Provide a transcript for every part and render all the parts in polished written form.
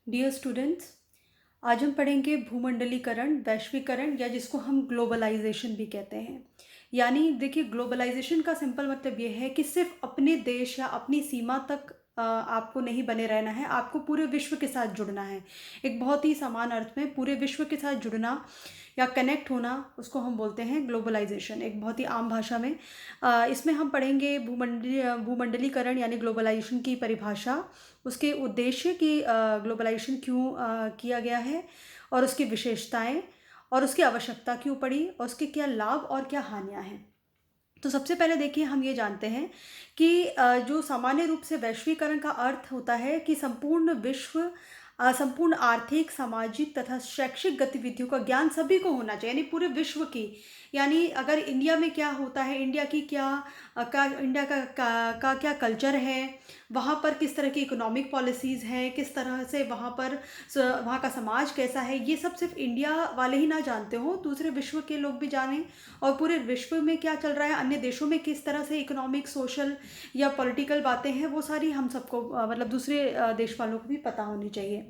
Dear students, आज हम पढ़ेंगे भूमंडलीकरण, वैश्वीकरण या जिसको हम ग्लोबलाइजेशन भी कहते हैं। यानी देखिए, ग्लोबलाइजेशन का सिंपल मतलब ये है कि सिर्फ अपने देश या अपनी सीमा तक आपको नहीं बने रहना है, आपको पूरे विश्व के साथ जुड़ना है। एक बहुत ही समान अर्थ में पूरे विश्व के साथ जुड़ना या कनेक्ट होना, उसको हम बोलते हैं ग्लोबलाइजेशन, एक बहुत ही आम भाषा में। इसमें हम पढ़ेंगे भूमंडलीकरण यानी ग्लोबलाइजेशन की परिभाषा, उसके उद्देश्य कि ग्लोबलाइजेशन क्यों किया गया है, और उसकी विशेषताएं, और उसकी आवश्यकता क्यों पड़ी, और उसके क्या लाभ और क्या हानियां हैं। तो सबसे पहले देखिए, हम ये जानते हैं कि जो सामान्य रूप से वैश्वीकरण का अर्थ होता है कि संपूर्ण विश्व, संपूर्ण आर्थिक, सामाजिक तथा शैक्षिक गतिविधियों का ज्ञान सभी को होना चाहिए, यानी पूरे विश्व की। यानी अगर इंडिया में क्या होता है, इंडिया की क्या इंडिया का क्या कल्चर है, वहाँ पर किस तरह की इकोनॉमिक पॉलिसीज़ हैं, किस तरह से वहाँ पर वहाँ का समाज कैसा है, ये सब सिर्फ इंडिया वाले ही ना जानते हो, दूसरे विश्व के लोग भी जानें। और पूरे विश्व में क्या चल रहा है, अन्य देशों में किस तरह से इकोनॉमिक, सोशल या पॉलिटिकल बातें हैं, वो सारी हम सबको मतलब दूसरे देश वालों को भी पता होनी चाहिए।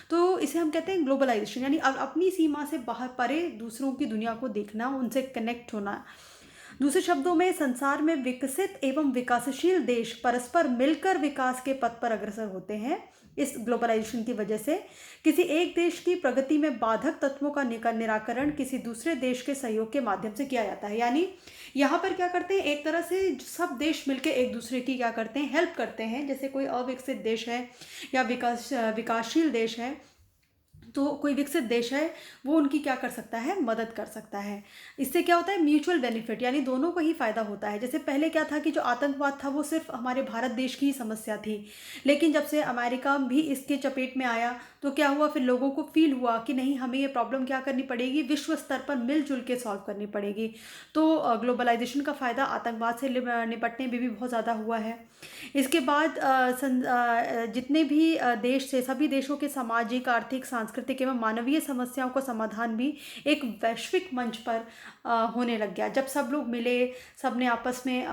तो इसे हम कहते हैं ग्लोबलाइजेशन, यानी अपनी सीमा से बाहर परे दूसरों की दुनिया को देखना, उनसे कनेक्ट होना। दूसरे शब्दों में, संसार में विकसित एवं विकासशील देश परस्पर मिलकर विकास के पथ पर अग्रसर होते हैं। इस ग्लोबलाइजेशन की वजह से किसी एक देश की प्रगति में बाधक तत्वों का निराकरण किसी दूसरे देश के सहयोग के माध्यम से किया जाता है। यानी यहाँ पर क्या करते हैं, एक तरह से सब देश मिलकर एक दूसरे की क्या करते हैं, हेल्प करते हैं। जैसे कोई अविकसित देश है या विकासशील देश है, तो कोई विकसित देश है, वो उनकी क्या कर सकता है, मदद कर सकता है। इससे क्या होता है, म्यूचुअल बेनिफिट, यानी दोनों को ही फ़ायदा होता है। जैसे पहले क्या था कि जो आतंकवाद था वो सिर्फ हमारे भारत देश की ही समस्या थी, लेकिन जब से अमेरिका भी इसके चपेट में आया तो क्या हुआ, फिर लोगों को फील हुआ कि नहीं, हमें ये प्रॉब्लम क्या करनी पड़ेगी, विश्व स्तर पर मिलजुल के सॉल्व करनी पड़ेगी। तो ग्लोबलाइजेशन का फ़ायदा आतंकवाद से निपटने में भी बहुत ज़्यादा हुआ है। इसके बाद जितने भी देश थे, सभी देशों के सामाजिक, आर्थिक, सांस्कृतिक एवं मानवीय समस्याओं का समाधान भी एक वैश्विक मंच पर होने लग गया। जब सब लोग मिले, सब ने आपस में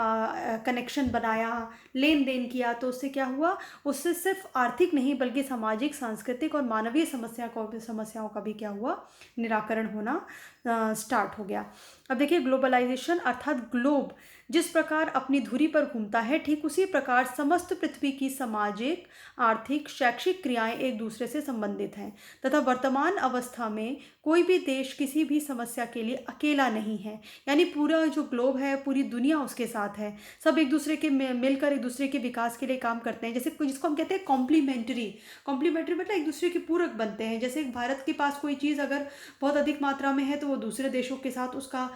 कनेक्शन बनाया, लेन देन किया, तो उससे क्या हुआ, उससे सिर्फ आर्थिक नहीं बल्कि सामाजिक, सांस्कृतिक और मानवीय समस्याओं का भी क्या हुआ, निराकरण होना स्टार्ट हो गया। अब देखिए, ग्लोबलाइजेशन अर्थात ग्लोब जिस प्रकार अपनी धुरी पर घूमता है, ठीक उसी प्रकार समस्त पृथ्वी की सामाजिक, आर्थिक, शैक्षिक क्रियाएं एक दूसरे से संबंधित हैं, तथा वर्तमान अवस्था में कोई भी देश किसी भी समस्या के लिए अकेला नहीं है। यानी पूरा जो ग्लोब है, पूरी दुनिया उसके साथ है, सब एक दूसरे के मिलकर एक दूसरे के विकास के लिए काम करते हैं। जैसे जिसको हम कहते हैं कॉम्प्लीमेंट्री। कॉम्प्लीमेंट्री मतलब एक दूसरे के पूरक बनते हैं। जैसे भारत के पास कोई चीज़ अगर बहुत अधिक मात्रा में है, तो वो दूसरे देशों के साथ उसका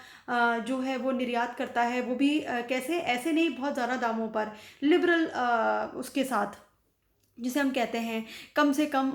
जो है वो निर्यात करता है, वो भी कैसे, ऐसे नहीं, बहुत ज़्यादा दामों पर, लिबरल उसके साथ, जिसे हम कहते हैं कम से कम,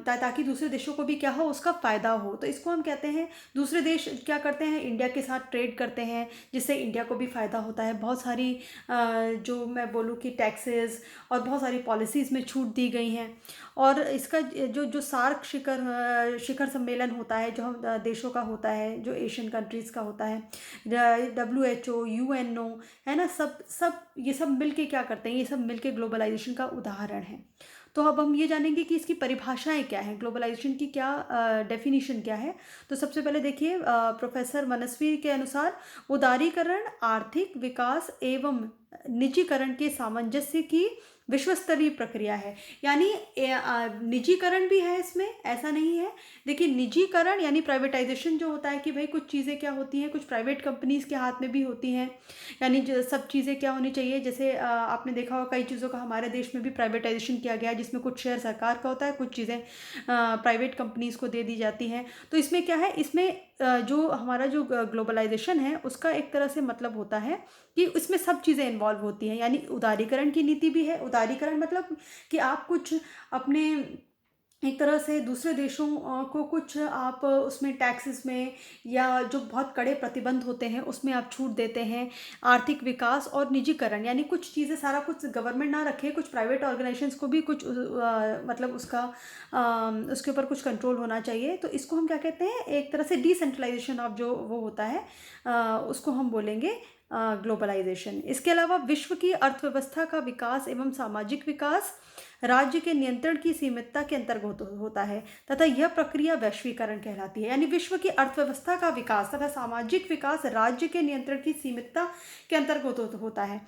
ताकि दूसरे देशों को भी क्या हो, उसका फ़ायदा हो। तो इसको हम कहते हैं, दूसरे देश क्या करते हैं, इंडिया के साथ ट्रेड करते हैं, जिससे इंडिया को भी फ़ायदा होता है। बहुत सारी जो मैं बोलूँ कि टैक्सेस और बहुत सारी पॉलिसीज़ में छूट दी गई हैं। और इसका जो जो सार्क शिखर सम्मेलन होता है, जो हम देशों का होता है, जो एशियन कंट्रीज़ का होता है, WHO, UNO, है ना, सब सब ये सब मिलके क्या करते हैं, ये सब मिलके ग्लोबलाइजेशन का उदाहरण है। तो अब हम ये जानेंगे कि इसकी परिभाषाएं क्या हैं, ग्लोबलाइजेशन की क्या डेफिनेशन क्या है। तो सबसे पहले देखिए, प्रोफेसर मनस्वी के अनुसार उदारीकरण आर्थिक विकास एवं निजीकरण के सामंजस्य की विश्व स्तरीय प्रक्रिया है। यानी निजीकरण भी है इसमें, ऐसा नहीं है। देखिए, निजीकरण यानी प्राइवेटाइजेशन जो होता है कि भाई कुछ चीज़ें क्या होती हैं, कुछ प्राइवेट कंपनीज के हाथ में भी होती हैं। यानी जो सब चीज़ें क्या होनी चाहिए, जैसे आपने देखा होगा कई चीज़ों का हमारे देश में भी प्राइवेटाइजेशन किया गया है, जिसमें कुछ शेयर सरकार का होता है, कुछ चीज़ें प्राइवेट कंपनीज को दे दी जाती हैं। तो इसमें क्या है, इसमें जो हमारा जो ग्लोबलाइजेशन है, उसका एक तरह से मतलब होता है कि इसमें सब चीज़ें इन्वॉल्व होती हैं। यानी उदारीकरण की नीति भी है। उदारीकरण मतलब कि आप कुछ अपने, एक तरह से दूसरे देशों को कुछ आप उसमें टैक्सेस में, या जो बहुत कड़े प्रतिबंध होते हैं उसमें आप छूट देते हैं। आर्थिक विकास और निजीकरण यानी कुछ चीज़ें, सारा कुछ गवर्नमेंट ना रखे, कुछ प्राइवेट ऑर्गेनाइजेशंस को भी कुछ मतलब उसका उसके ऊपर कुछ कंट्रोल होना चाहिए। तो इसको हम क्या कहते हैं, एक तरह से डिसेंट्रलाइजेशन ऑफ जो वो होता है, उसको हम बोलेंगे ग्लोबलाइजेशन। इसके अलावा विश्व की अर्थव्यवस्था का विकास एवं सामाजिक विकास, राज्य के नियंत्रण की सीमितता के अंतर्गत होता है तथा यह प्रक्रिया वैश्वीकरण कहलाती है। यानी विश्व की अर्थव्यवस्था का विकास तथा सामाजिक विकास राज्य के नियंत्रण की सीमितता के अंतर्गत होता है।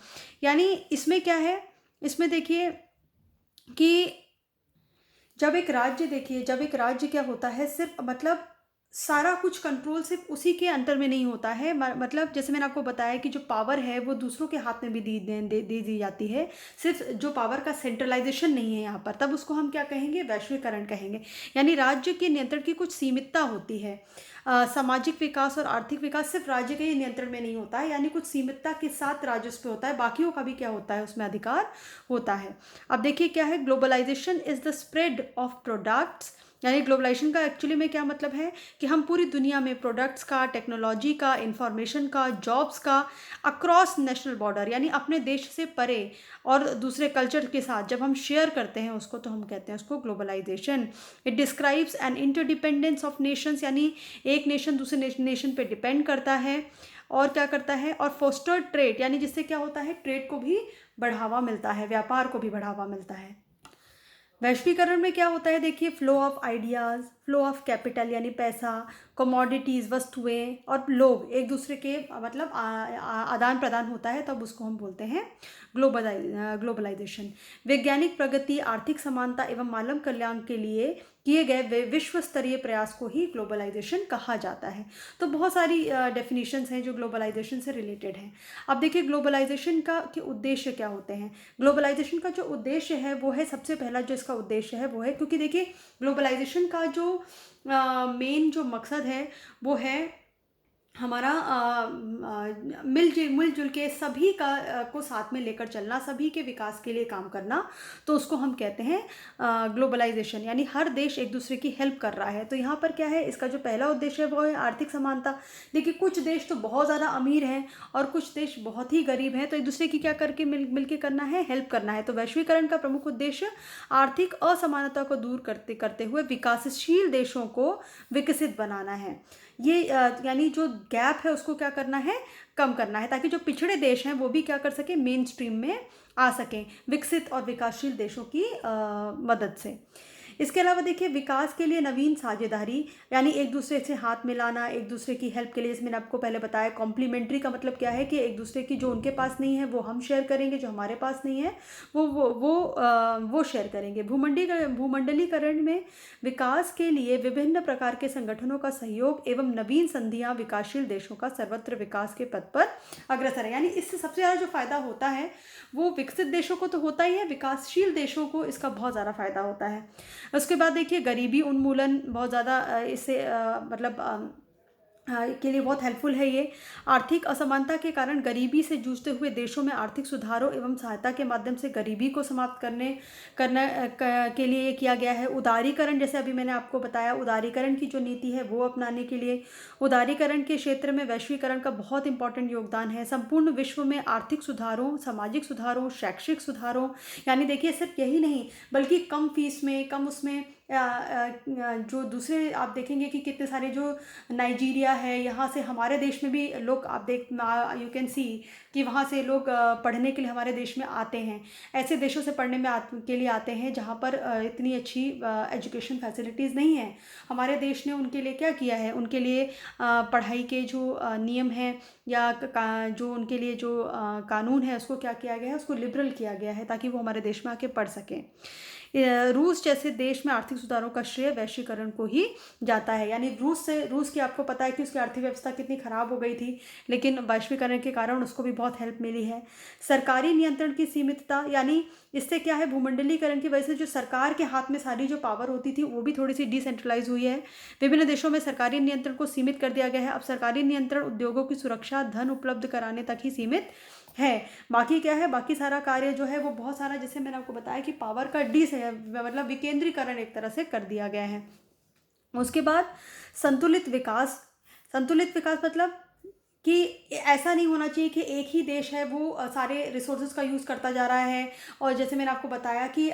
यानी इसमें क्या है, इसमें देखिए कि जब एक राज्य क्या होता है, सिर्फ मतलब सारा कुछ कंट्रोल सिर्फ उसी के अंडर में नहीं होता है। मतलब जैसे मैंने आपको बताया कि जो पावर है वो दूसरों के हाथ में भी दी जाती है, सिर्फ जो पावर का सेंट्रलाइजेशन नहीं है यहाँ पर, तब उसको हम क्या कहेंगे, वैश्वीकरण कहेंगे। यानी राज्य के नियंत्रण की कुछ सीमितता होती है। सामाजिक विकास और आर्थिक विकास सिर्फ राज्य के ही नियंत्रण में नहीं होता है, यानी कुछ सीमितता के साथ राजस्व पे होता है, बाकियों का भी क्या होता है, उसमें अधिकार होता है। अब देखिए क्या है, globalisation is the spread of products. यानी ग्लोबलाइजेशन का एक्चुअली में क्या मतलब है कि हम पूरी दुनिया में प्रोडक्ट्स का, टेक्नोलॉजी का, इंफॉर्मेशन का, जॉब्स का अक्रॉस नेशनल बॉर्डर, यानी अपने देश से परे और दूसरे कल्चर के साथ जब हम शेयर करते हैं उसको, तो हम कहते हैं उसको globalisation. It describes an interdependence of nations, यानी एक नेशन दूसरे नेशन पे डिपेंड करता है और क्या करता है, और फोस्टर ट्रेड, यानी जिससे क्या होता है, ट्रेड को भी बढ़ावा मिलता है, व्यापार को भी बढ़ावा मिलता है। वैश्वीकरण में क्या होता है, देखिए flow of ideas, flow of capital यानी पैसा, कमोडिटीज़ वस्तुएं और लोग एक दूसरे के मतलब आदान प्रदान होता है, तब उसको हम बोलते हैं ग्लोबलाइजेशन। वैज्ञानिक प्रगति, आर्थिक समानता एवं मानव कल्याण के लिए किए गए विश्व स्तरीय प्रयास को ही ग्लोबलाइजेशन कहा जाता है। तो बहुत सारी डेफिनेशंस हैं जो ग्लोबलाइजेशन से रिलेटेड हैं। अब देखिए ग्लोबलाइजेशन का के उद्देश्य क्या होते हैं। ग्लोबलाइजेशन का जो उद्देश्य है वो है, सबसे पहला जो इसका उद्देश्य है वो है, क्योंकि देखिए ग्लोबलाइजेशन का जो मेन जो मकसद है वो है हमारा मिलजुल के सभी का को साथ में लेकर चलना, सभी के विकास के लिए काम करना, तो उसको हम कहते हैं ग्लोबलाइजेशन। यानी हर देश एक दूसरे की हेल्प कर रहा है। तो यहाँ पर क्या है, इसका जो पहला उद्देश्य है वो है आर्थिक समानता। देखिए कुछ देश तो बहुत ज़्यादा अमीर हैं और कुछ देश बहुत ही गरीब हैं, तो एक दूसरे की क्या करके मिल के करना है, हेल्प करना है। तो वैश्वीकरण का प्रमुख उद्देश्य आर्थिक असमानता को दूर करते हुए विकासशील देशों को विकसित बनाना है। ये यानी जो गैप है उसको क्या करना है, कम करना है, ताकि जो पिछड़े देश हैं वो भी क्या कर सके, मेन स्ट्रीम में आ सकें विकसित और विकासशील देशों की मदद से। इसके अलावा देखिए विकास के लिए नवीन साझेदारी, यानी एक दूसरे से हाथ मिलाना, एक दूसरे की हेल्प के लिए, जैसे मैंने आपको पहले बताया कॉम्प्लीमेंट्री का मतलब क्या है कि एक दूसरे की जो उनके पास नहीं है वो हम शेयर करेंगे, जो हमारे पास नहीं है वो शेयर करेंगे। भूमंडलीकरण में विकास के लिए विभिन्न प्रकार के संगठनों का सहयोग एवं नवीन संधियां विकासशील देशों का सर्वत्र विकास के पथ पर अग्रसर है। यानी इससे सबसे ज़्यादा जो फायदा होता है वो विकसित देशों को तो होता ही है, विकासशील देशों को इसका बहुत ज़्यादा फायदा होता है। उसके बाद देखिए गरीबी उन्मूलन बहुत ज़्यादा इससे के लिए बहुत हेल्पफुल है ये। आर्थिक असमानता के कारण गरीबी से जूझते हुए देशों में आर्थिक सुधारों एवं सहायता के माध्यम से गरीबी को समाप्त करने के लिए ये किया गया है। उदारीकरण, जैसे अभी मैंने आपको बताया, उदारीकरण की जो नीति है वो अपनाने के लिए उदारीकरण के क्षेत्र में वैश्वीकरण का बहुत इंपॉर्टेंट योगदान है। संपूर्ण विश्व में आर्थिक सुधारों, सामाजिक सुधारों, शैक्षिक सुधारों, यानी देखिए सिर्फ यही नहीं बल्कि कम फीस में, कम उसमें जो दूसरे आप देखेंगे कि कितने सारे जो नाइजीरिया है, यहाँ से हमारे देश में भी लोग आप यू कैन सी कि वहाँ से लोग पढ़ने के लिए हमारे देश में आते हैं। ऐसे देशों से पढ़ने के लिए आते हैं जहाँ पर इतनी अच्छी एजुकेशन फैसिलिटीज़ नहीं है। हमारे देश ने उनके लिए क्या किया है, उनके लिए पढ़ाई के जो नियम हैं या जो उनके लिए जो कानून है उसको क्या किया गया है, उसको लिबरल किया गया है ताकि वो हमारे देश में आके पढ़ सकें। रूस जैसे देश में आर्थिक सुधारों का श्रेय वैश्वीकरण को ही जाता है। यानी रूस की आपको पता है कि उसकी आर्थिक व्यवस्था कितनी खराब हो गई थी, लेकिन वैश्वीकरण के कारण उसको भी बहुत हेल्प मिली है। सरकारी नियंत्रण की सीमितता, यानी इससे क्या है, भूमंडलीकरण की वजह से जो सरकार के हाथ में सारी जो पावर होती थी वो भी थोड़ी सी डिसेंट्रलाइज हुई है। विभिन्न देशों में सरकारी नियंत्रण को सीमित कर दिया गया है। अब सरकारी नियंत्रण उद्योगों की सुरक्षा, धन उपलब्ध कराने तक ही सीमित है। बाकी क्या है, बाकी सारा कार्य जो है वो बहुत सारा, जैसे मैंने आपको बताया कि पावर का मतलब विकेंद्रीकरण एक तरह से कर दिया गया है। उसके बाद संतुलित विकास मतलब कि ऐसा नहीं होना चाहिए कि एक ही देश है वो सारे रिसोर्सेज का यूज़ करता जा रहा है। और जैसे मैंने आपको बताया कि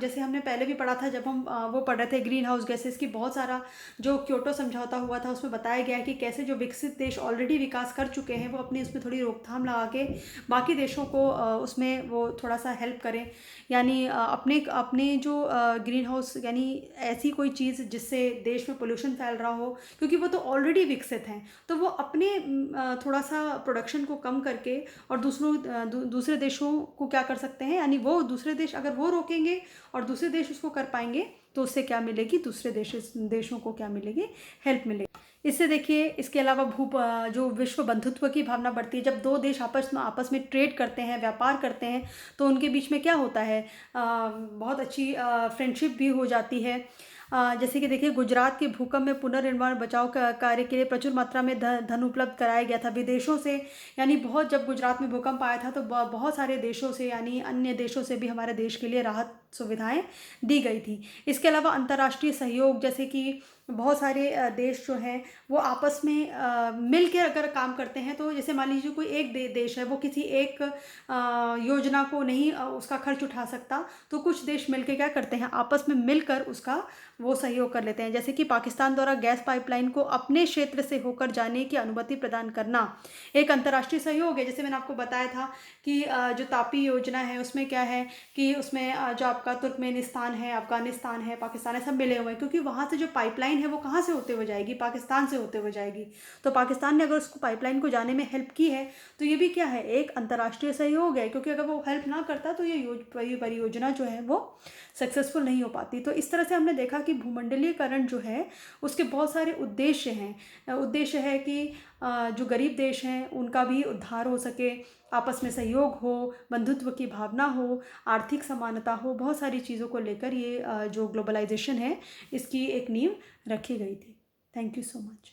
जैसे हमने पहले भी पढ़ा था जब हम वो पढ़ रहे थे ग्रीन हाउस गैसेस की, बहुत सारा जो क्योटो समझौता हुआ था उसमें बताया गया है कि कैसे जो विकसित देश ऑलरेडी विकास कर चुके हैं वो अपने उसमें थोड़ी रोकथाम लगा के बाकी देशों को उसमें वो थोड़ा सा हेल्प करें। यानी अपने अपने जो ग्रीन हाउस यानी ऐसी कोई चीज़ जिससे देश में पोल्यूशन फैल रहा हो, क्योंकि वो तो ऑलरेडी विकसित हैं, तो वो अपने थोड़ा सा प्रोडक्शन को कम करके और दूसरे देशों को क्या कर सकते हैं, यानी वो दूसरे देश अगर वो रोकेंगे और दूसरे देश उसको कर पाएंगे तो उससे क्या मिलेगी, दूसरे देशों को क्या मिलेगी, हेल्प मिलेगी। इससे देखिए, इसके अलावा जो विश्व बंधुत्व की भावना बढ़ती है। जब दो देश आपस में ट्रेड करते हैं, व्यापार करते हैं, तो उनके बीच में क्या होता है, बहुत अच्छी फ्रेंडशिप भी हो जाती है। जैसे कि देखिए, गुजरात के भूकंप में पुनर्निर्माण बचाव कार्य के लिए प्रचुर मात्रा में धन उपलब्ध कराया गया था विदेशों से। यानी बहुत, जब गुजरात में भूकंप आया था तो बहुत सारे देशों से, यानी अन्य देशों से भी हमारे देश के लिए राहत सुविधाएं दी गई थी। इसके अलावा अंतर्राष्ट्रीय सहयोग, जैसे कि बहुत सारे देश जो हैं वो आपस में मिल के अगर काम करते हैं, तो जैसे मान लीजिए कोई एक देश है वो किसी एक योजना को नहीं उसका खर्च उठा सकता, तो कुछ देश मिलके क्या करते हैं, आपस में मिलकर उसका वो सहयोग कर लेते हैं। जैसे कि पाकिस्तान द्वारा गैस पाइपलाइन को अपने क्षेत्र से होकर जाने की अनुमति प्रदान करना एक अंतर्राष्ट्रीय सहयोग है। जैसे मैंने आपको बताया था कि जो तापी योजना है उसमें क्या है कि उसमें जो आपका तुर्कमेनिस्तान है, अफगानिस्तान है, पाकिस्तान है, सब मिले हुए हैं, क्योंकि वहाँ से जो पाइपलाइन है वो कहाँ से होते हुए जाएगी, पाकिस्तान से होते हुए जाएगी। तो पाकिस्तान ने अगर उसको पाइपलाइन को जाने में हेल्प की है तो ये भी क्या है, एक अंतर्राष्ट्रीय सहयोग है, क्योंकि अगर वो हेल्प ना करता तो ये परियोजना जो है वो सक्सेसफुल नहीं हो पाती। तो इस तरह से हमने देखा कि भूमंडलीकरण जो है उसके बहुत सारे उद्देश्य हैं। उद्देश्य है कि जो गरीब देश हैं उनका भी उद्धार हो सके, आपस में सहयोग हो, बंधुत्व की भावना हो, आर्थिक समानता हो, बहुत सारी चीज़ों को लेकर ये जो ग्लोबलाइजेशन है इसकी एक नींव रखी गई थी। Thank you so much.